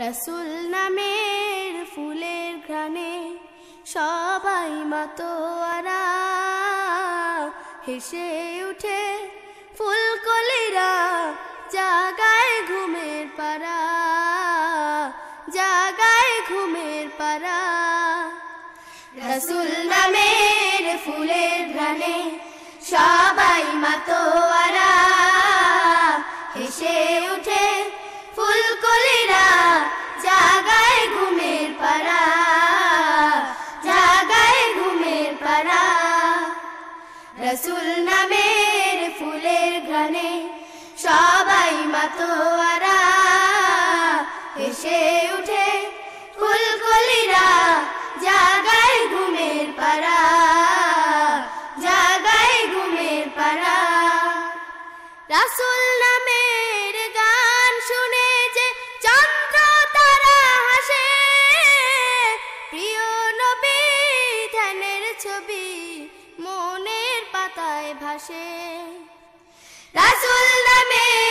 রাসূল নামের ফুলের ঘ্রাণে সবাই মাতোয়ারা, হেসে উঠে ফুলকলিরা, জাগায় ঘুমের পারা, জাগায় ঘুমের পারা। রাসূল নামের ফুলের ঘ্রাণে সবাই মাতোয়ারা, হেসে উঠে ফুলকলিরা, জাগায় ঘুমের পারা, জাগায় ঘুমের পারা। রাসূল নামের ফুলের ঘ্রাণে সবাই মাতোয়ারা, হেসে উঠে ফুলকলিরা, জাগায় ঘুমের পারা, জাগায় ঘুমের পারা। রাসূল নামের গান শুনে যে চন্দ্র তারা হাসে, প্রিয় নবী ধ্যানের ছবি মনের পাতায় ভাসে। রাসূল নামের